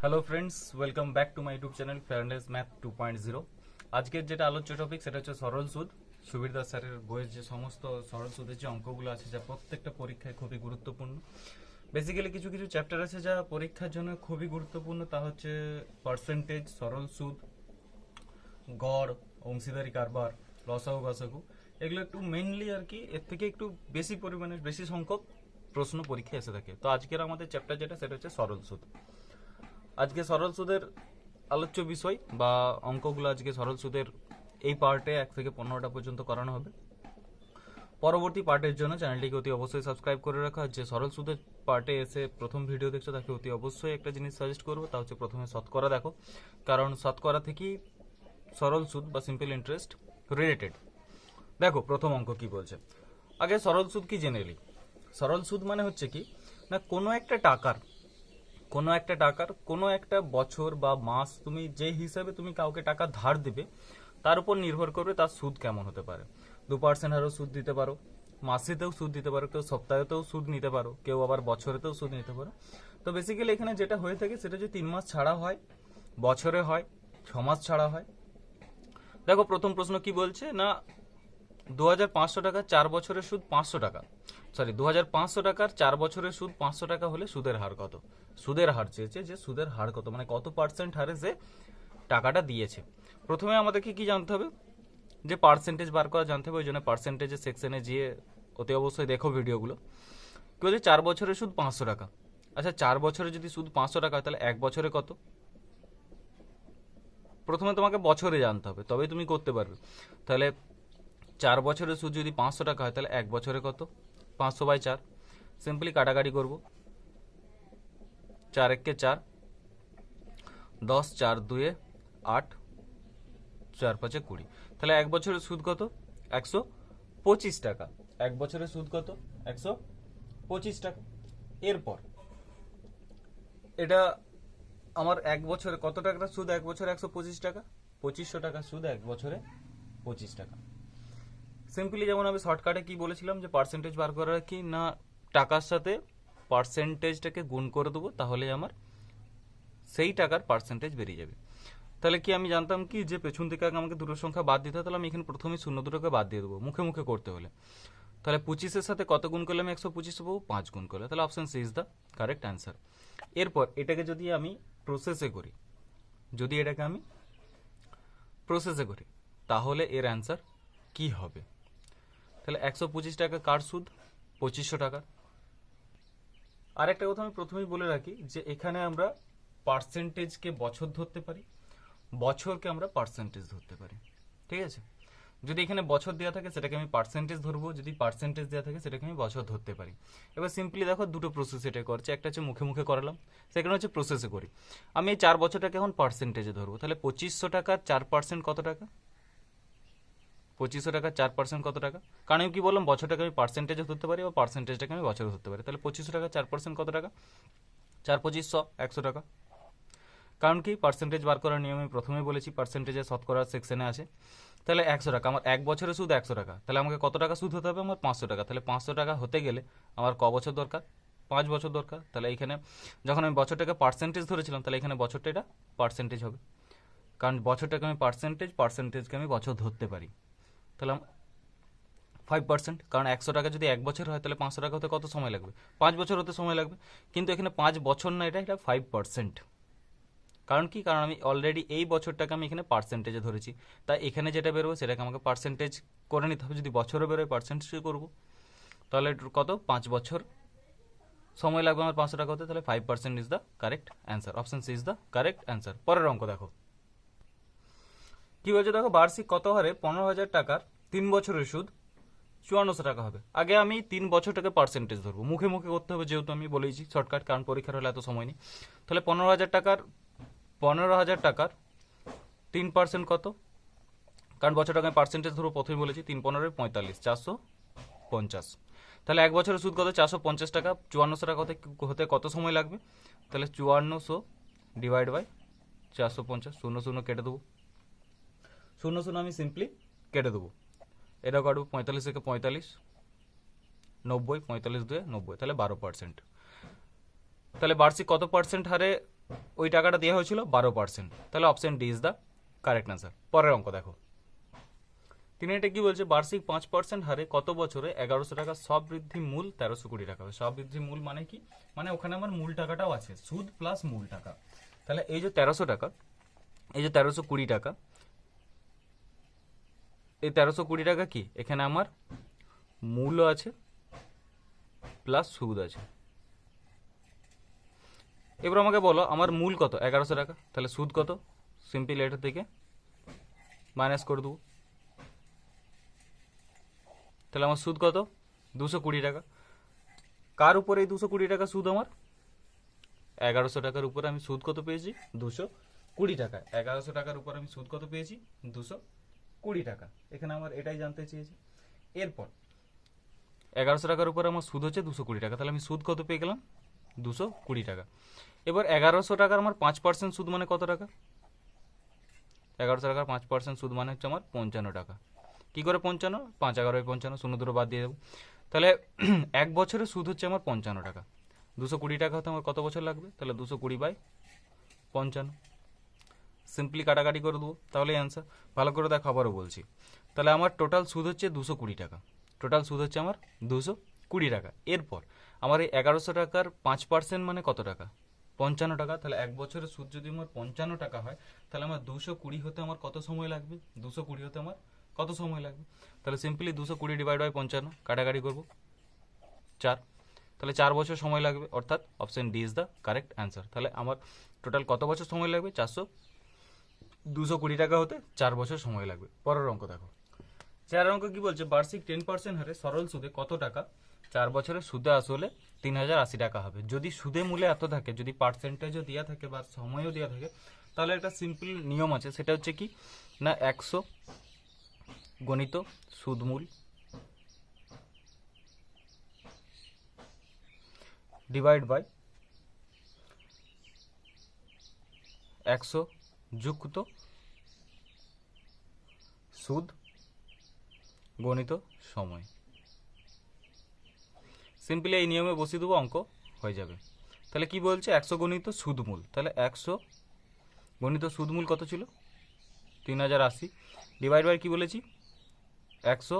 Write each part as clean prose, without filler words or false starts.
Hello friends, welcome back to my YouTube channel fairness math 2.0। আজকের যেটা আলোচ্য topic সেটা হচ্ছে সরল সুদ। সুবীর দাস স্যারের বইয়ের যে সমস্ত সরল সুদের যে অঙ্কগুলো আছে যা প্রত্যেকটা পরীক্ষায় খুবই গুরুত্বপূর্ণ। বেসিক্যালি কিছু কিছু চ্যাপ্টার আছে যা পরীক্ষার জন্য খুবই গুরুত্বপূর্ণ, তা হচ্ছে পার্সেন্টেজ, সরল সুদ, গড়, অংশীদারি কারবার, লসাগু গসাগু। এগুলো একটু মেইনলি আর কি, এর থেকে একটু বেশি পরিমাণে বেশি সংখ্যক প্রশ্ন পরীক্ষায় এসে থাকে। তো আজকের আমাদের চ্যাপ্টার যেটা সেটা হচ্ছে সরল সুদ। আজকে সরল সুদের আলোচ্য বিষয় বা অঙ্কগুলো আজকে সরল সুদের এই পার্টে 1 থেকে 15টা পর্যন্ত করানো হবে। পরবর্তী পার্টের জন্য চ্যানেলটিকে অতি অবশ্যই সাবস্ক্রাইব করে রাখা। যে সরল সুদের পার্টে এসে প্রথম ভিডিও দেখছো তাকে অতি অবশ্যই একটা জিনিস সাজেস্ট করবো, তা হচ্ছে প্রথমে শতকরা দেখো, কারণ শতকরা থেকেই সরল সুদ বা সিম্পল ইন্টারেস্ট রিলেটেড। দেখো প্রথম অঙ্ক কি বলছে। আগে সরল সুদ কি জেনে নিই। সরল সুদ মানে হচ্ছে কি না, কোনো একটা টাকার কোনো একটা বছর বা মাস তুমি যে হিসাবে তুমি কাউকে টাকা ধার দিবে তার উপর নির্ভর করবে তার সুদ কেমন হতে পারে। 2% হারেও সুদ দিতে পারো, মাসেতেও সুদ দিতে পারো, কেউ সপ্তাহেতেও সুদ নিতে পারো, কেউ আবার বছরেতেও সুদ নিতে পারো। তো বেসিক্যালি এখানে যেটা হয়ে থাকে সেটা যে 3 মাস ছাড়া হয়, বছরে হয়, 6 মাস ছাড়া হয়। দেখো প্রথম প্রশ্ন কি বলছে না, 2500 টাকা 4 বছরের সুদ 500 টাকা, 2500 টাকার 4 বছরের সুদ 500 টাকা হলে সুদের হার কত। সুদের হার চেয়েছে, যে সুদের হার কত মানে কত পার্সেন্ট হারে সে টাকাটা দিয়েছে। প্রথমে আমাদেরকে কি জানতে হবে, যে পার্সেন্টেজ বার করা জানতে হবে। ওই জন্য পার্সেন্টেজের সেকশনে গিয়ে অতি অবশ্যই দেখো ভিডিওগুলো। কি বলছে 4 বছরের সুদ 500 টাকা। আচ্ছা 4 বছরে যদি সুদ 500 টাকা হয় তাহলে 1 বছরে কত। প্রথমে তোমাকে বছরে জানতে হবে তবেই তুমি করতে পারবে। তাহলে 4 বছরের সুদ যদি 500 টাকা হয় তাহলে 1 বছরে কত, 500/4। সিম্পলি কাটাকাটি করবো, 4 1 4, 10 4 2 8, 4 5 20। তাহলে 1 বছরের সুদ কত, 125 টাকা। 1 বছরের সুদ কত, 125 টাকা। এরপর এটা আমার 1 বছরে কত টাকা সুদ, 1 বছরে 125 টাকা, 2500 টাকা সুদ 1 বছরে 25 টাকা। সিম্পলি যেমন আমি শর্টকাটে কি বলেছিলাম, যে পার্সেন্টেজ বার করার কি না, টাকার সাথে পার্সেন্টেজটাকে গুণ করে দেবো, তাহলে আমার সেই টাকার পার্সেন্টেজ বেরিয়ে যাবে। তাহলে কি আমি জানতাম কি, যে পেছন থেকে আগে আমাকে দুটো সংখ্যা বাদ দিতে হয়, তাহলে আমি এখানে প্রথমে শূন্য দুটোকে বাদ দিয়ে দেবো মুখে মুখে করতে হলে। তাহলে 25-এর সাথে কত গুণ করলে আমি 125 পাবো, 5 গুণ করলে। তাহলে option C is the correct answer. এরপর এটাকে যদি আমি প্রসেসে করি, তাহলে এর অ্যান্সার কি হবে। তাহলে 125 টাকা কার সুদ, 2500 টাকা। আর একটা কথা আমি প্রথমেই বলে রাখি, যে এখানে আমরা পার্সেন্টেজকে বছর ধরতে পারি, বছরকে আমরা পার্সেন্টেজ ধরতে পারি। ঠিক আছে, যদি এখানে বছর দেওয়া থাকে সেটাকে আমি পার্সেন্টেজ ধরবো, যদি পার্সেন্টেজ দেওয়া থাকে সেটাকে আমি বছর ধরতে পারি। এবার সিম্পলি দেখো দুটো প্রসেস এটা করছে, একটা হচ্ছে মুখে মুখে করালাম, সেকেন্ড হচ্ছে প্রসেসে করি। আমি এই 4 বছরটাকে এখন পার্সেন্টেজে ধরবো। তাহলে 2500 টাকার 4% কত টাকা, 2500 টাকার 4% কত টাকা। কারণ আমি কি বললাম, বছরটাকে আমি পার্সেন্টেজে ধরতে পারি বা পার্সেন্টেজটাকে আমি বছরে ধরতে পারি। তাহলে 2500 টাকার 4% কত টাকা, 4 25 100, 100 টাকা। কারণ কি, পার্সেন্টেজ বার করার নিয়ম আমি প্রথমেই বলেছি, পার্সেন্টেজের শতকরার সেকশনে আছে। তাহলে 100 টাকা, আমার 1 বছরের সুদ 100 টাকা, তাহলে আমাকে কত টাকা সুদ হতে হবে, আমার 500 টাকা। তাহলে 500 টাকা হতে গেলে আমার ক বছর দরকার, 5 বছর দরকার। তাহলে এইখানে যখন আমি বছরটাকে পার্সেন্টেজ ধরেছিলাম, তাহলে এখানে বছরটা এটা পার্সেন্টেজ হবে, কারণ বছরটাকে আমি পার্সেন্টেজকে আমি বছর ধরতে পারি। তাহলে 5%, কারণ 100 টাকা যদি 1 বছর হয় তাহলে 500 টাকা হতে কত সময় লাগবে, 5 বছর হতে সময় লাগবে। কিন্তু এখানে 5 বছর না, এটা 5%। কারণ কি, কারণ আমি অলরেডি এই বছরটাকে আমি এখানে পার্সেন্টেজে ধরেছি, তাই এখানে যেটা বেরোবে সেটাকে আমাকে পার্সেন্টেজ করে নিতে হবে। যদি বছরে বেরোয় পার্সেন্টেজ করবো, তাহলে কত, 5 বছর সময় লাগবে আমার 500 টাকা হতে। তাহলে 5% is the correct answer, option C is the correct answer. পরের অঙ্ক দেখো কি বলছে, দেখো বার্ষিক কত হারে 15,000 টাকার 3 বছরের সুদ 5400 টাকা হবে। আগে আমি 3 বছরটাকে পার্সেন্টেজ ধরবো, মুখে মুখে করতে হবে যেহেতু আমি বলেছি শর্টকাট, কারণ পরীক্ষার হলে এত সময় নেই। তাহলে 15,000 টাকার 3% কত, কারণ বছরটাকে আমি পার্সেন্টেজ ধরবো, প্রথমে বলেছি 3 15 45, 450। তাহলে 1 বছরের সুদ কত, 450 টাকা, 5400 টাকা হতে কত সময় লাগবে। তাহলে 5400 ডিভাইড বাই 450, 0 0 কেটে দেবো, 0 0 আমি সিম্পলি কেটে দেবো। এটা কাটবো 45 থেকে 45, 90, 45 2 90, তাহলে 12%। তাহলে বার্ষিক কত পার্সেন্ট হারে ওই টাকাটা দেওয়া হয়েছিল 12%, তাহলে option D is the correct answer. পরের অঙ্ক দেখো, তিনি এটা কি বলছে, বার্ষিক 5% হারে কত বছরে 1100 টাকা সববৃদ্ধি মূল 1300 কোটি টাকা হবে। সববৃদ্ধি মূল মানে কি, মানে ওখানে আমার মূল টাকাটাও আছে, সুদ প্লাস মূল টাকা। তাহলে এই যে 1300 টাকা, এই যে 1320 টাকা, এই 1320 টাকা কি, এখানে আমার মূলও আছে প্লাস সুদ আছে। এবার আমাকে বলো আমার মূল কত, 1100 টাকা, তাহলে সুদ কত, সিম্পল এটা থেকে মাইনাস করে দেবো। তাহলে আমার সুদ কত, 220 টাকা। কার উপরে এই 220 টাকা সুদ, আমার 1100 টাকার উপরে আমি সুদ কত পেয়েছি, 220 টাকা। 1100 টাকার উপর আমি সুদ কত পেয়েছি, 220 টাকা। এখানে আমার এটাই জানতে চেয়েছি। এরপর 1100 টাকার উপর আমার সুদ হচ্ছে 220 টাকা, তাহলে আমি সুদ কত পেয়ে গেলাম, 220 টাকা। এবার 1100 টাকার আমার 5% সুদ মানে কত টাকা, 1100 টাকার 5% সুদ মানে হচ্ছে আমার 55 টাকা। কি করে 55, 5 11 55, 0 দুটো বাদ দিয়ে দেবো। তাহলে এক বছরের সুদ হচ্ছে আমার 55 টাকা। 220 টাকা হতে আমার কত বছর লাগবে, তাহলে 220/55, সিম্পলি কাটাকাটি করে দেবো, তাহলে অ্যান্সার। ভালো করে দেখো, আবারও বলছি, তাহলে আমার টোটাল সুদ হচ্ছে 220 টাকা, টোটাল সুদ হচ্ছে আমার 220 টাকা। এরপর আমার এই 1100 টাকার 5% মানে কত টাকা, 55 টাকা। তাহলে এক বছরের সুদ যদি আমার 55 টাকা হয়, তাহলে আমার 220 হতে আমার কত সময় লাগবে, 220 হতে আমার কত সময় লাগবে। তাহলে সিম্পলি 220/55 কাটাকাটি করবো, 4, তাহলে 4 বছর সময় লাগবে, অর্থাৎ option D is the correct answer. তাহলে আমার টোটাল কত বছর সময় লাগবে, 220 টাকা হতে 4 বছর সময় লাগবে। পরের অঙ্ক দেখো, 4 অঙ্ক কি বলছে, বার্ষিক 10% হারে সরল সুদে কত টাকা 4 বছরের সুদে আসলে 3080 টাকা হবে। যদি সুদে মূলে এত থাকে, যদি পার্সেন্টেজও দেওয়া থাকে বা সময়ও দেওয়া থাকে, তাহলে একটা সিম্পল নিয়ম আছে, সেটা হচ্ছে কি না, 100 গণিত সুদমূল ডিভাইড বাই 100 যুক্ত সুদ গণিত সময়। সিম্পলি এই নিয়মে বসিয়ে দেবো, অঙ্ক হয়ে যাবে। তাহলে কি বলছে, 100 গণিত সুদমূল, তাহলে 100 গণিত সুদমূল কত ছিল, 3080, ডিভাইড বাই কি বলেছি, 100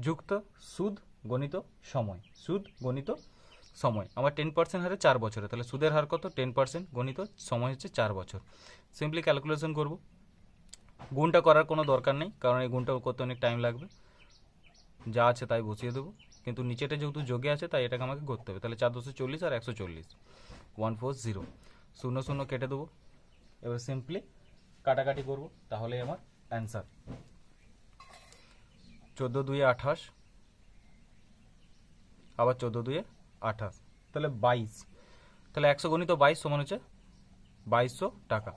যুক্ত সুদ গণিত সময়, সুদ গণিত সময়। আমার 10% হারে 4 বছরে, তাহলে সুদের হার কত, 10%, গণিত সময় হচ্ছে 4 বছর। সিম্পলি ক্যালকুলেশন করব, গুণটা করার কোনো দরকার নেই, কারণ এই গুণটা করতে অনেক টাইম লাগবে, যা আছে তাই বসিয়ে দেবো। কিন্তু নিচেটা যেহেতু যোগে আছে, তাই এটাকে আমাকে করতে হবে। তাহলে 4 240 আর 140, 140, 0 0 কেটে দেবো। এবার সিম্পলি কাটাকাটি করব, তাহলে আমার অ্যান্সার 14 2 28, আবার 14 2 28, তাহলে 22। তাহলে 100 গণিত 22 সমান হচ্ছে 2200 টাকা।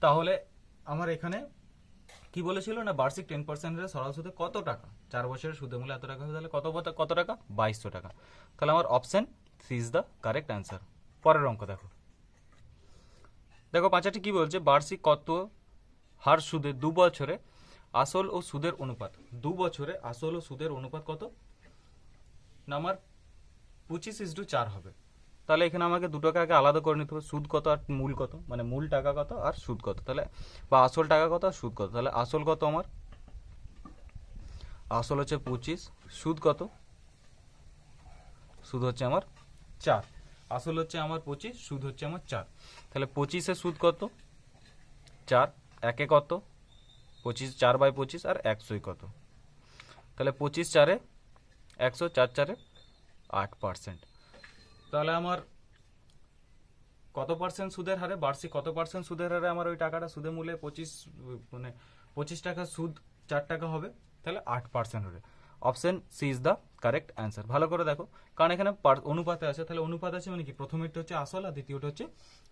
তাহলে আমার এখানে কি বলেছিল না, বার্ষিক 10% সরল সুদে কত টাকা, 4 বছরের সুদে মূল্য এত টাকা হবে, তাহলে কত টাকা, 2200 টাকা। তাহলে আমার option C is the correct answer. পরের অঙ্ক দেখো, দেখো 5টি কি বলছে, বার্ষিক কত হার সুদে 2 বছরে আসল ও সুদের অনুপাত, 2 বছরে আসল ও সুদের অনুপাত কত না, আমার 25:4 হবে। তাহলে এখানে আমাকে দুটোকে আগে আলাদা করে নিতে হবে, সুদ কত আর মূল কত, মানে মূল টাকা কত আর সুদ কত, তাহলে বা আসল টাকা কত আর সুদ কত। তাহলে আসল কত, আমার আসল হচ্ছে 25, সুদ কত, সুদ হচ্ছে আমার 4, আসল হচ্ছে আমার 25, সুদ হচ্ছে আমার 4। তাহলে 25-এর সুদ কত, 4, একে কত 25, 4/25, আর 100 কত, তাহলে 25 4-এ 100, 4 4-এ 8%। তাহলে আমার কত পার্সেন্ট সুদের হারে, বার্ষিক কত পার্সেন্ট সুদের হারে আমার ওই টাকাটা সুদে মূলে 25 টাকা সুদ 4 টাকা হবে, তাহলে 8% হবে। Option C is the correct answer. ভালো করে দেখো, কারণ এখানে অনুপাতে আছে, তাহলে অনুপাত আছে মানে কি, প্রথমেরটা হচ্ছে আসল আর দ্বিতীয়টা হচ্ছে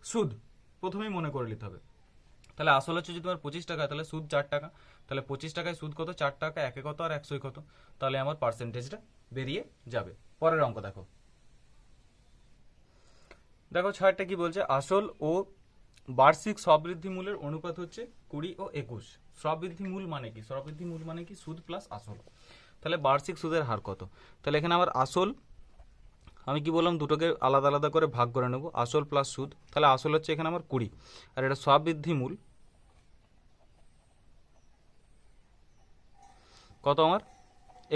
সুদ, প্রথমেই মনে করে নিতে হবে। তাহলে আসল হচ্ছে যদি তোমার 25 টাকা, তাহলে সুদ 4 টাকা, তাহলে 25 টাকায় সুদ কত, 4 টাকা, একে কত আর 100 কত, তাহলে আমার পার্সেন্টেজটা বেরিয়ে যাবে। পরের অঙ্ক দেখো, দেখো 6টা কি বলছে, আসল ও বার্ষিক সববৃদ্ধি মূলের অনুপাত হচ্ছে 20 ও 21। সববৃদ্ধি মূল মানে কি, সববৃদ্ধি মূল মানে কি, সুদ প্লাস আসল। তাহলে বার্ষিক সুদের হার কত, তাহলে এখানে আমার আসল আমি কি বললাম, দুটোকে আলাদা আলাদা করে ভাগ করে নেব, আসল প্লাস সুদ। তাহলে আসল হচ্ছে এখানে আমার 20, আর এটা স্ববৃদ্ধি মূল কত আমার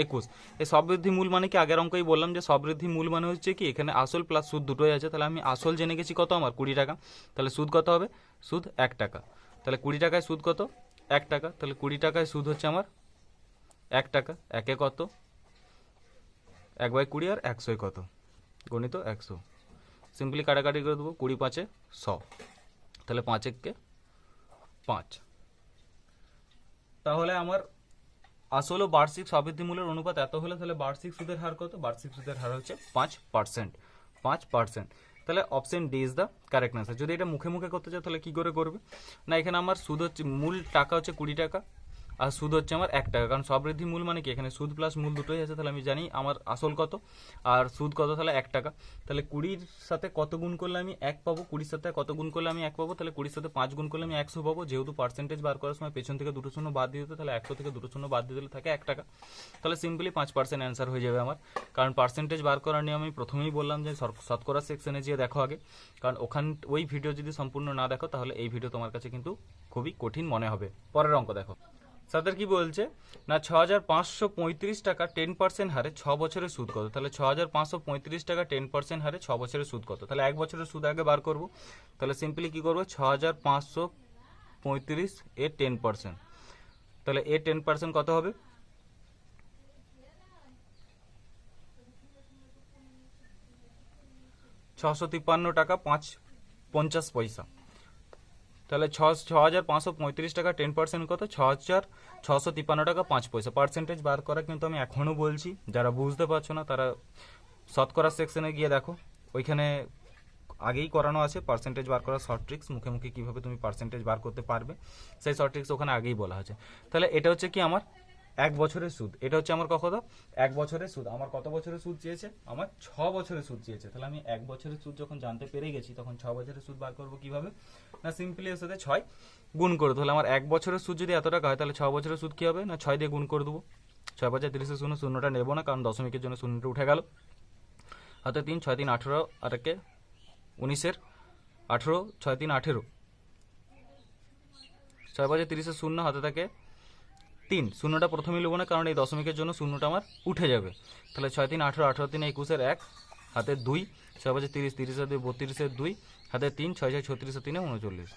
21। এই স্ববৃদ্ধি মূল মানে কি, আগের অঙ্কই বললাম যে স্ববৃদ্ধি মূল মানে হচ্ছে কি এখানে আসল প্লাস সুদ দুটোই আছে। তাহলে আমি আসল জেনে গেছি কত আমার 20 টাকা, তাহলে সুদ কত হবে, সুদ 1 টাকা। তাহলে 20 টাকায় সুদ কত, 1 টাকা। তাহলে 20 টাকায় সুদ হচ্ছে আমার 1 টাকা। একে কত, 1/20 আর 100 কত, গণিত 100। সিম্পলি কাটাকাটি করে দেবো, 20 5 100, তাহলে 5 1 5। তাহলে আমার আসল ও বার্ষিক স্ববৃদ্ধি মূল্যের অনুপাত এত হলে তাহলে বার্ষিক সুদের হার কত, বার্ষিক সুদের হার হচ্ছে 5%, 5%। তাহলে option D is the correct answer. যদি এটা মুখে মুখে করতে চাও তাহলে কি করে করবে না, এখানে আমার সুদ হচ্ছে, মূল টাকা হচ্ছে 20 টাকা, আর সুদ হচ্ছে আমার 1 টাকা, কারণ স্ববৃদ্ধি মূল মানে কি এখানে সুদ প্লাস মূল দুটোই আছে। তাহলে আমি জানি আমার আসল কত আর সুদ কত, তাহলে 1 টাকা। তাহলে 20-র সাথে কত গুণ করলে আমি 1 পাবো, 20-র সাথে কত গুণ করলে আমি 1 পাবো, তাহলে 20-র সাথে 5 গুণ করলে আমি 100 পাবো। যেহেতু পার্সেন্টেজ বার করার সময় পেছন থেকে দুটো শূন্য বাদ দিয়ে দিতে, তাহলে 100 থেকে দুটো শূন্য বাদ দিয়ে দিলে থাকে 1 টাকা। তাহলে সিম্পলি 5% অ্যান্সার হয়ে যাবে আমার, কারণ পার্সেন্টেজ বার করার নিয়ে আমি প্রথমেই বললাম যে শতকরা সেকশনে যেয়ে দেখো আগে, কারণ ওই ভিডিও যদি সম্পূর্ণ না দেখো তাহলে এই ভিডিও তোমার কাছে কিন্তু খুবই কঠিন মনে হবে। পরের অঙ্ক দেখো, স্যার কি বলছে না, 6535 টাকা 10% হারে 6 বছরের সুদ কত। তাহলে 6535 টাকা 10% হারে 6 বছরের সুদ কত, তাহলে 1 বছরের সুদ আগে বার করব। তাহলে সিম্পলি কি করবো, 6535 এর 10%, তাহলে এর 10% কত হবে, 653 টাকা 50 পয়সা। তাহলে 6535 টাকা 10% কত, 6653 টাকা 5 পয়সা। পার্সেন্টেজ বার করা কিন্তু আমি এখনও বলছি, যারা বুঝতে পারছো না তারা শতকরা সেকশনে গিয়ে দেখো, ওইখানে আগেই করানো আছে পার্সেন্টেজ বার করার শর্ট ট্রিক্স, মুখে মুখে কীভাবে তুমি পার্সেন্টেজ বার করতে পারবে সেই শর্ট ট্রিক্স ওখানে আগেই বলা আছে। তাহলে এটা হচ্ছে কি আমার 1 বছরের সুদ, এটা হচ্ছে আমার কত, 1 বছরের সুদ। আমার কত বছরের সুদ চেয়েছে, আমার 6 বছরের সুদ চেয়েছে। তাহলে আমি 1 বছরের সুদ যখন জানতে পেরে গেছি তখন 6 বছরের সুদ বার করবো কিভাবে না, সিম্পলি এর সাথে 6 গুণ করে। তাহলে আমার 1 বছরের সুদ যদি এত টাকা হয় তাহলে 6 বছরের সুদ কি হবে না, 6 দিয়ে গুণ করে দেবো। 6 5 30 শূন্য, শূন্যটা নেবো না কারণ দশমিকের জন্য শূন্যটা উঠে গেল। হাতে 3, 6 3 18, আর একে 19-এর 18, 6 3 18, 6 5 30 শূন্য, হাতে থাকে 3, শূন্যটা প্রথমেই নেবো না কারণ এই দশমিকের জন্য শূন্যটা আমার উঠে যাবে। তাহলে 6 3 18, 18 3 21-এর 1, হাতে 2, 6 5 30, 30-এর 2 32-এর 2, হাতে 3, 6 6 36, 3 39।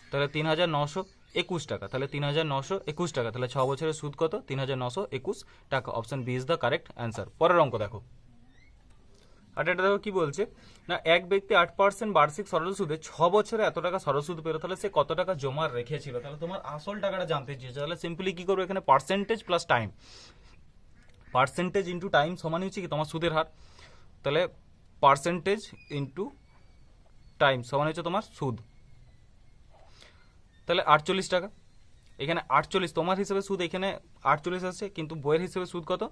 তাহলে 3921 টাকা, তাহলে 3921 টাকা। তাহলে 6 বছরের সুদ কত, 3921 টাকা। Option B is the correct answer. পরের অঙ্ক দেখো, আর এটা দেখো কি বলছে না, এক ব্যক্তি 8% বার্ষিক সরল সুদে 6 বছরে এত টাকা সরল সুদ পেল, তাহলে সে কত টাকা জমা রেখেছিল। তাহলে তোমার আসল টাকাটা জানতে চেয়েছে, তাহলে সিম্পলি কি করবো, এখানে percentage plus time, percentage into time সমান হচ্ছে কি তোমার সুদের হার। তাহলে পার্সেন্টেজ ইন্টু টাইম সমান হচ্ছে তোমার সুদ। তাহলে 48 টাকা, এখানে 48 তোমার হিসেবে সুদ, এখানে 48 আছে কিন্তু বইয়ের হিসেবে সুদ কত,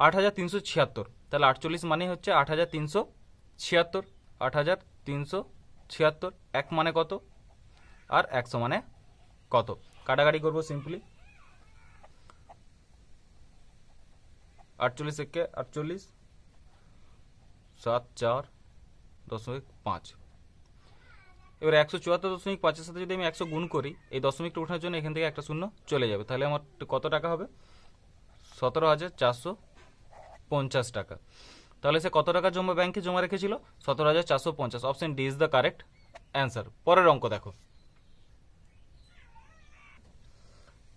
8376। তাহলে 48 মানে হচ্ছে 8376, 8376, 1 মানে কত আর 100 মানে কত, কাটাকাটি করবো সিম্পলি। 48 একে 48, 7 4.5। এবার 174.5-এর সাথে যদি আমি 100 গুণ করি, এই দশমিকটা ওঠার জন্য এখান থেকে একটা শূন্য চলে যাবে। তাহলে আমার কত টাকা হবে, 17,450 টাকা। তাহলে সে কত টাকা ব্যাংকে জমা রেখেছিল, 17,450। Option D is the correct answer. পরের অঙ্ক দেখো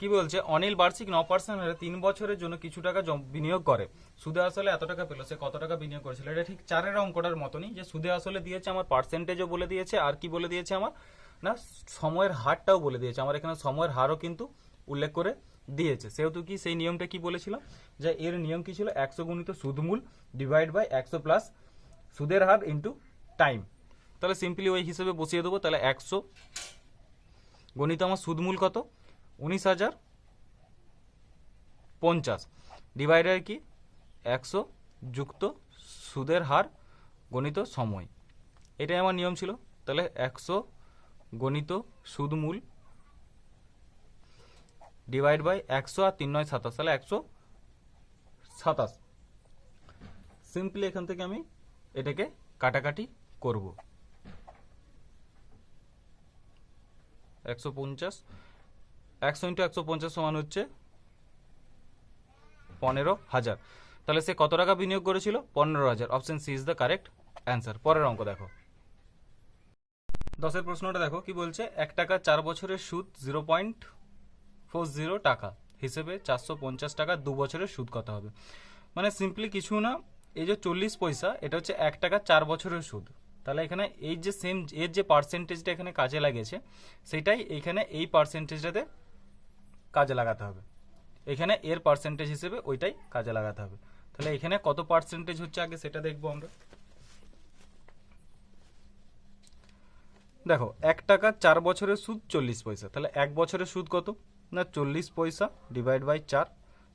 কি বলছে, অনিল বার্ষিক 9% হারে 3 বছরের জন্য কিছু টাকা বিনিয়োগ করে, সুদে আসলে এত টাকা পেল, সে কত টাকা বিনিয়োগ করেছিল। এটা ঠিক 4-এর অঙ্কটার মতনই, যে সুদে আসলে দিয়েছে, আমার পার্সেন্টেজও বলে দিয়েছে, আর কি বলে দিয়েছে আমার না, সময়ের হারটাও বলে দিয়েছে। আমার এখানে সময়ের হারও কিন্তু উল্লেখ করে দিয়েছে। সেহেতু কি সেই নিয়মটা কি বলেছিলাম, যে এর নিয়ম কি ছিল, 100 গুণিত সুদমূল ডিভাইড বাই 100 প্লাস সুদের হার ইন্টু টাইম। তাহলে সিম্পলি ওই হিসেবে বসিয়ে দেবো। তাহলে 100 গণিত আমার সুদমূল কত, 19,050 ডিভাইডার কি 100 যুক্ত সুদের হার গণিত সময়, এটাই আমার নিয়ম ছিল। তাহলে 100 গণিত সুদমূল ডিভাইড বাই 100, আর 3 9 27, তাহলে 127। সিম্পলি এখান থেকে আমি এটাকে কাটাকাটি করব। 150, 100 ইন্টু 150 সমান হচ্ছে 15,000। তাহলে সে কত টাকা বিনিয়োগ করেছিল? 15,000। Option C is the correct answer. পরের অঙ্ক দেখো, 10 প্রশ্নটা দেখো কি বলছে। 1 টাকা 4 বছরের সুদ 0.40 টাকা হিসেবে 450 টাকা 2 বছরের সুদ কত হবে? মানে সিম্পলি কিছু না, এই যে 40 পয়সা এটা হচ্ছে 1 টাকা 4 বছরের সুদ। তাহলে এখানে এই যে সেম এর যে পার্সেন্টেজটা এখানে কাজে লাগিয়েছে সেটাই এইখানে এই পার্সেন্টেজটাতে কাজে লাগাতে হবে। এখানে এর পার্সেন্টেজ হিসেবে ওইটাই কাজে লাগাতে হবে। তাহলে এখানে কত পার্সেন্টেজ হচ্ছে আগে সেটা দেখবো আমরা। দেখো 1 টাকা 4 বছরের সুদ 40 পয়সা, তাহলে 1 বছরের সুদ কত না 40 পয়সা ডিভাইড বাই 4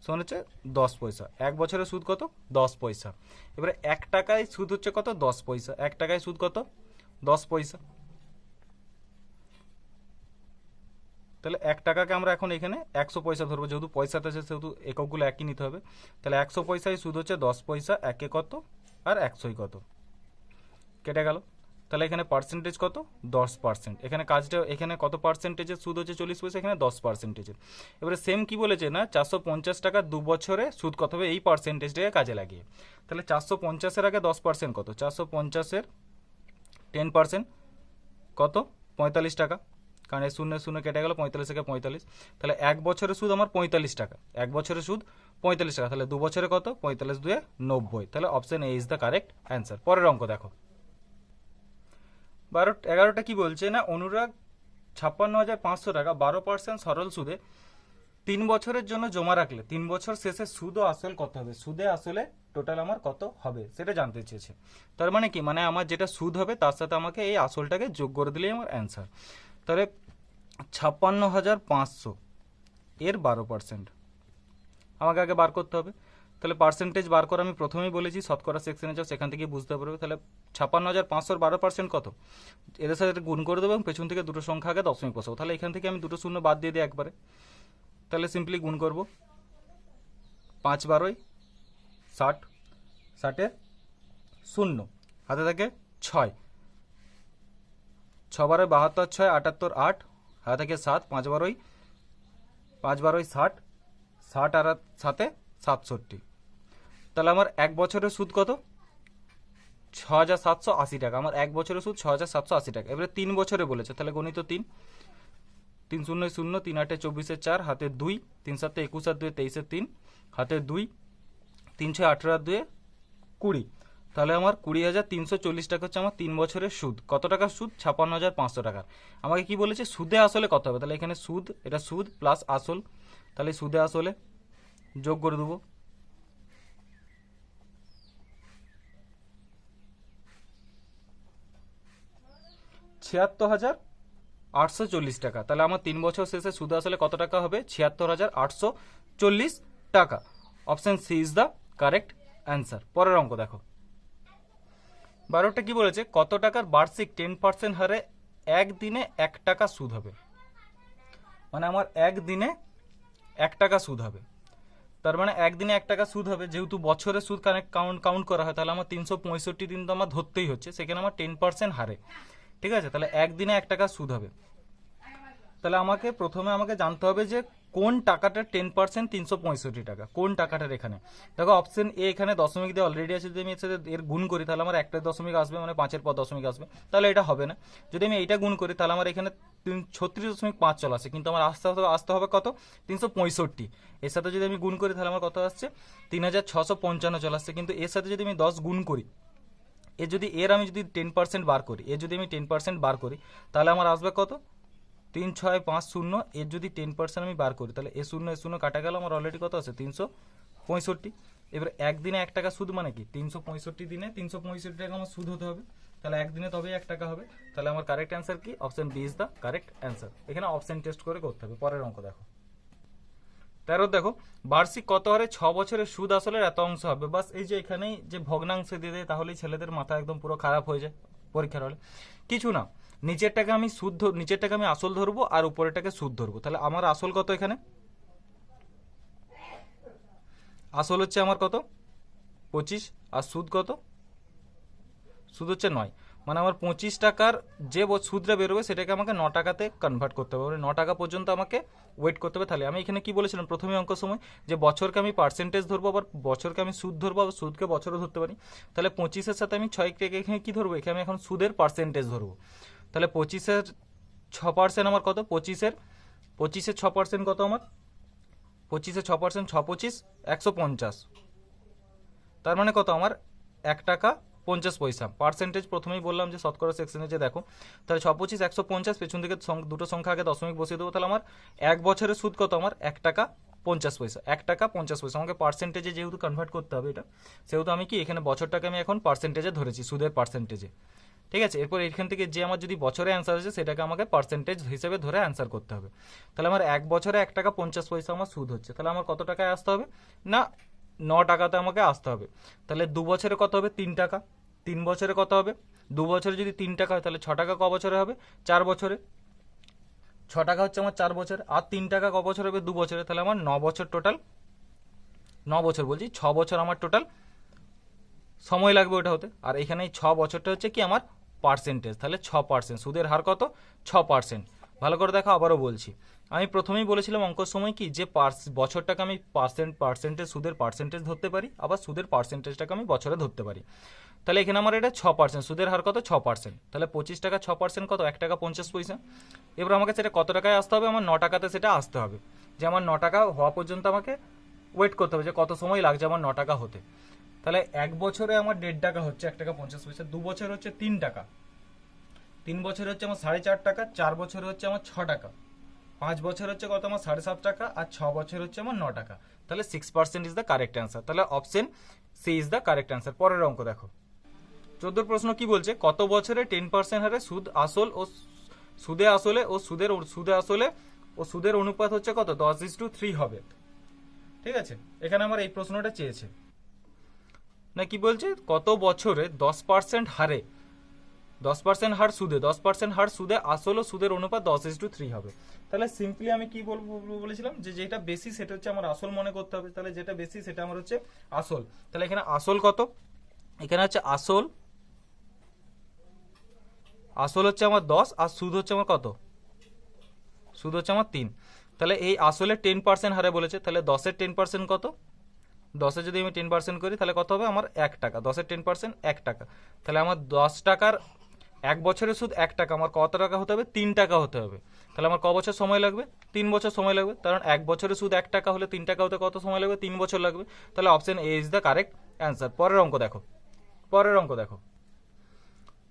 সমান হচ্ছে 10 পয়সা। 1 বছরের সুদ কত? 10 পয়সা। এবারে 1 টাকায় সুদ হচ্ছে কত? 10 পয়সা। 1 টাকায় সুদ কত? 10 পয়সা। তাহলে 1 টাকাকে আমরা এখন এখানে 100 পয়সা ধরবো, যেহেতু পয়সাতে আছে সেহেতু এককগুলো একই নিতে হবে। তাহলে 100 পয়সায় সুদ হচ্ছে 10 পয়সা, একে কত আর 100 কত, কেটে গেল। তাহলে এখানে পার্সেন্টেজ কত? 10%। এখানে কাজটা এখানে কত পার্সেন্টেজের সুদ হচ্ছে 40 পয়সা, এখানে 10%। এবারে সেম কি বলেছে না 450 টাকা 2 বছরে সুদ কত হবে এই পার্সেন্টেজটাকে কাজে লাগিয়ে। তাহলে 450-এর আগে 10% কত? 450-এর 10% কত? 45 টাকা, কারণ এই শূন্য শূন্য কেটে গেল, 45 থেকে 45। তাহলে 1 বছরের সুদ আমার 45 টাকা, 1 বছরের সুদ 45 টাকা। তাহলে 2 বছরে কত? 45 2 90। তাহলে option A is the correct answer. পরের অঙ্ক দেখো, 11টা কি বলছে না অনুরাগ 56,500 টাকা 12% সরল সুদে 3 বছরের জন্য জমা রাখলে 3 বছর শেষে সুদ ও আসল কত হবে? সুদে আসলে টোটাল আমার কত হবে সেটা জানতে চেয়েছে। তার মানে কি, মানে আমার যেটা সুদ হবে তার সাথে আমাকে এই আসলটাকে যোগ করে দিলেই আমার অ্যান্সার। তাহলে 56,500 এর 12% আমাকে আগে বার করতে হবে। তাহলে পার্সেন্টেজ বার করা আমি প্রথমেই বলেছি, শতকরা সেকশনে যাও সেখান থেকে বুঝতে পারবে। তাহলে 56,500-র 12% কত? এদের সাথে গুণ করে দেবো এবং পেছন থেকে দুটো সংখ্যা আগে দশমিক বসাবো। তাহলে এখান থেকে আমি দুটো শূন্য বাদ দিয়ে দিই একবারে। তাহলে সিম্পলি গুণ করব, 5 12 60, 60-এর 0 হাতে থাকে 6, 6 12 72, 6 78, 8 হাতে থাকে 7, 5 12 60, 60 আর 7-এ 67। তাহলে আমার 1 বছরের সুদ কত? 6,780 টাকা। আমার 1 বছরের সুদ 6,780 টাকা। এবারে 3 বছরে বলেছে, তাহলে গণিত 3, 3 0 0, 3 8 24, 4 হাতে 2, 3 7 21 2 23, 3 হাতে 2, 3 6 18 2 20। তাহলে আমার 20,340 টাকা হচ্ছে আমার 3 বছরের সুদ। কত টাকার সুদ? 56,500 টাকার। আমাকে কি বলেছে? সুদে আসলে কত হবে? তাহলে এখানে সুদ, এটা সুদ প্লাস আসল, তাহলে সুদে আসলে যোগ করে দেবো। 76,840 টাকা। তাহলে আমার 3 বছর শেষে সুদ আসলে কত টাকা হবে? 76,840 টাকা। Option C is the correct answer. পরের অঙ্ক দেখো, 12টা কি বলেছে? কত টাকার বার্ষিক 10% হারে একদিনে 1 টাকা সুদ হবে? মানে আমার একদিনে 1 টাকা সুদ হবে। তার মানে একদিনে 1 টাকা সুদ হবে, যেহেতু বছরের সুদ কাউন্ট করা হয় তাহলে আমার 365 দিন তো আমার ধরতেই হচ্ছে, সেখানে আমার 10% হারে, ঠিক আছে? তাহলে একদিনে 1 টাকা সুদ হবে। তাহলে আমাকে প্রথমে জানতে হবে যে কোন টাকাটার 10% 365 টাকা, কোন টাকাটার। এখানে দেখো অপশন এ এখানে দশমিক দিয়ে অলরেডি আছে, যদি আমি এর সাথে এর গুণ করি তাহলে আমার একটা দশমিক আসবে, মানে 5-এর পর দশমিক আসবে, তাহলে এটা হবে না। যদি আমি এইটা গুণ করি তাহলে আমার এখানে 36.5 চলে আসে, কিন্তু আমার আসতে হবে কত? 365। এর সাথে যদি আমি গুণ করি তাহলে আমার কত আসছে? 3,655 চলে আসছে। কিন্তু এর সাথে যদি আমি 10 গুণ করি, এর আমি যদি 10% বার করি, যদি আমি 10% বার করি তাহলে আমার আসবে কত? 3,650। এর যদি 10% আমি বার করি তাহলে এ শূন্য কাটা গেল, আমার অলরেডি কত আছে? 365। এবার একদিনে 1 টাকা সুদ মানে কি? 365 দিনে 365 টাকা আমার সুদ হতে হবে। তাহলে একদিনে তবেই 1 টাকা হবে। তাহলে আমার কারেক্ট অ্যান্সার কি? Option B is the correct answer. এখানে অপশন টেস্ট করে করতে হবে। পরের অঙ্ক দেখো, 13 দেখো, বার্ষিক কত হারে 6 বছরের সুদ আসলে এত অংশ হবে? বাস এই যে এখানেই যে ভগ্নাংশ দিয়ে দেয় তাহলেই ছেলেদের মাথা একদম পুরো খারাপ হয়ে যায় পরীক্ষার হলে। কিছু না, নিচেরটাকে আমি আসল ধরবো আর উপরেরটাকে সুদ ধরবো। তাহলে আমার আসল কত? এখানে আসল হচ্ছে আমার কত? 25 আর সুদ কত? সুদ হচ্ছে 9, মানে আমার 25 টাকার যে সুদটা বেরোবে সেটাকে আমাকে 9 টাকাতে কনভার্ট করতে হবে, 9 টাকা পর্যন্ত আমাকে ওয়েট করতে হবে। তাহলে আমি এখানে কি বলেছিলাম প্রথমে অঙ্ক সময়, যে বছরকে আমি পার্সেন্টেজ ধরবো, আবার বছরকে আমি সুদ ধরবো, আবার সুদকে বছরও ধরতে পারি। তাহলে 25-এর সাথে আমি 6 এখানে কি ধরবো, এখানে আমি এখন সুদের পার্সেন্টেজ ধরবো। তাহলে 25-এর 6% আমার কত? 25-এর 6% কত আমার? 25-এর 6%, 6 25 150, তার মানে কত আমার? 1 টাকা 50 পয়সা। পার্সেন্টেজ প্রথমেই বললাম যে শতকরা সেকশনে যে দেখো, তাহলে 6 25 150, পেছন দিকে দুটো সংখ্যা আগে দশমিক বসিয়ে দেবো। তাহলে আমার 1 বছরের সুদ কত আমার? 1 টাকা 50 পয়সা। 1 টাকা 50 পয়সা আমাকে পার্সেন্টেজে যেহেতু কনভার্ট করতে হবে এটা, সেহেতু আমি কি এখানে বছরটাকে আমি এখন পার্সেন্টেজে ধরেছি, সুদের পার্সেন্টেজে। ঠিক আছে, এরপর এখান থেকে যে আমার যদি বছরে অ্যান্সার আছে সেটাকে আমাকে পার্সেন্টেজ হিসেবে ধরে অ্যান্সার করতে হবে। তাহলে আমার 1 বছরে 1 টাকা 50 পয়সা আমার সুদ হচ্ছে। তাহলে আমার কত টাকায় আসতে হবে না? 9 টাকাতে আমাকে আসতে হবে। তাহলে 2 বছরে কত হবে? 3 টাকা। 3 বছরে কত হবে? 2 বছরে যদি 3 টাকা হয় তাহলে 6 টাকা ক বছরে হবে? 4 বছরে। 6 টাকা হচ্ছে আমার 4 বছর, আর 3 টাকা ক বছর হবে? 2 বছরে। তাহলে আমার 9 বছর টোটাল, 9 বছর বলছি, 6 বছর আমার টোটাল সময় লাগবে ওটা হতে। আর এখানে এই 6 বছরটা হচ্ছে কি আমার পার্সেন্টেজ, তাহলে 6%। সুদের হার কত? 6%। ভালো করে দেখো, আবারও বলছি, আমি প্রথমেই বলেছিলাম অঙ্কর সময় কি, যে বছরটাকে আমি পার্সেন্টেজ, সুদের পার্সেন্টেজ ধরতে পারি, আবার সুদের পার্সেন্টেজটাকে আমি বছরে ধরতে পারি। তাহলে এখানে আমার এটা 6%, সুদের হার কত? 6%। তাহলে 25 টাকা 6% কত? 1 টাকা 50 পয়সা। এবার আমাকে সেটা কত টাকায় আসতে হবে? আমার 9 টাকাতে সেটা আসতে হবে, যে আমার 9 টাকা হওয়া পর্যন্ত আমাকে ওয়েট করতে হবে, যে কত সময় লাগছে আমার 9 টাকা হতে। তাহলে 1 বছরে আমার 1.5 টাকা হচ্ছে, 1 টাকা 50 পয়সা। 2 বছর হচ্ছে 3 টাকা, 3 বছরে হচ্ছে আমার 4.5 টাকা, 4 বছরে হচ্ছে আমার 6 টাকা, 5 বছর হচ্ছে কত আমার? 7.5 টাকা, আর 6 বছর হচ্ছে আমার 9 টাকা। তাহলে 6% ইজ দ্য কারেক্ট অ্যান্সার। তাহলে option C is the correct answer. পরের অঙ্ক দেখো, 14 প্রশ্ন কি বলছে? কত বছরে 10% হারে সুদ আসল ও সুদে আসলে ও সুদের অনুপাত হচ্ছে কত? 10:3 হবে। ঠিক আছে, এখানে আমার এই প্রশ্নটা চেয়েছে না, কি বলছে? কত বছরে 10% হারে, 10% হার সুদে, 10% হার সুদে আসল ও সুদের অনুপাত 10:3 হবে। তাহলে সিম্পলি আমি কি বলবো বলেছিলাম, যে যেটা বেশি সেটা হচ্ছে আমার আসল মনে করতে হবে। তাহলে যেটা বেশি সেটা আমার হচ্ছে আসল। তাহলে এখানে আসল কত? এখানে হচ্ছে আসল হচ্ছে আমার 10, আর সুদ হচ্ছে আমার কত? সুদ হচ্ছে আমার 3। তাহলে এই আসলে 10% হারে বলেছে, তাহলে 10-এর 10% কত? 10-এ যদি আমি 10% করি তাহলে কত হবে আমার? 1 টাকা। 10-এর 10% 1 টাকা। তাহলে আমার 10 টাকার 1 বছরের সুদ 1 টাকা, আমার কত টাকা হতে হবে? 3 টাকা হতে হবে। তাহলে আমার ক বছর সময় লাগবে? 3 বছর সময় লাগবে, কারণ 1 বছরের সুদ 1 টাকা হলে 3 টাকা হতে কত সময় লাগবে? 3 বছর লাগবে। তাহলে option A is the correct answer. পরের অঙ্ক দেখো,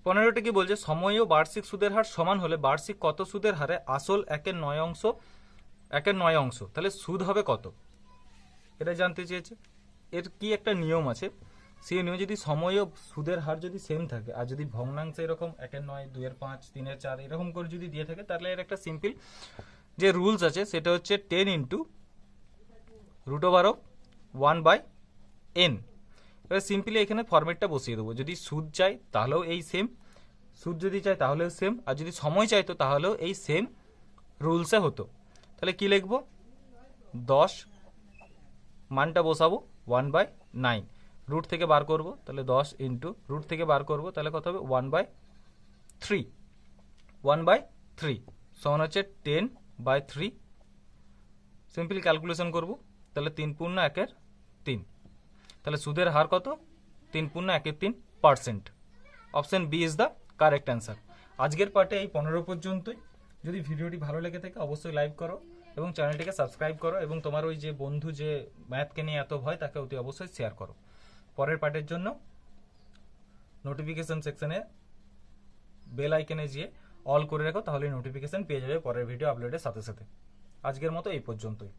15টি কি বলছে? সময় ও বার্ষিক সুদের হার সমান হলে বার্ষিক কত সুদের হারে আসল 1/9 অংশ, তাহলে সুদ হবে কত? এটা জানতে চেয়েছে। এর কি একটা নিয়ম আছে, সেই নিয়মে যদি সময় ও সুদের হার যদি সেম থাকে, আর যদি ভগ্নাংশে এরকম 1/9, 2/5, 3/4 এরকম করে যদি দিয়ে থাকে, তাহলে এর একটা সিম্পল যে রুলস আছে সেটা হচ্ছে 10 ইন্টু √1/n। এবার সিম্পলি এখানে ফরম্যাটটা বসিয়ে দেবো। যদি সুদ চাই তাহলেও এই সেম, সুদ যদি চাই তাহলেও সেম, আর যদি সময় চাইতো তাহলেও এই সেম রুলসে হতো। তাহলে কি লিখবো? 10 মানটা বসাবো 1/9, রুট থেকে বার করবো, তাহলে 10 ইন্টু রুট থেকে বার করবো, তাহলে কত হবে? 1/3 সমান হচ্ছে 10/3। সিম্পলি ক্যালকুলেশন করবো, তাহলে 3 পূর্ণ 1/3। তাহলে সুদের হার কত? 3 পূর্ণ 1/3%। Option B is the correct answer. আজকের পার্টে এই 15 পর্যন্তই। যদি ভিডিওটি ভালো লেগে থাকে অবশ্যই লাইক করো এবং চ্যানেলটিকে সাবস্ক্রাইব করো, এবং তোমার ওই যে বন্ধু যে ম্যাথকে নিয়ে এত ভয় তাকে অতি অবশ্যই শেয়ার করো। পরের পার্টের জন্য নোটিফিকেশন সেকশনে বেল আইকনে গিয়ে অল করে রাখো, তাহলে নোটিফিকেশন পেয়ে যাবে পরের ভিডিও আপলোডের সাথে সাথে। আজকের মতো এই পর্যন্তই।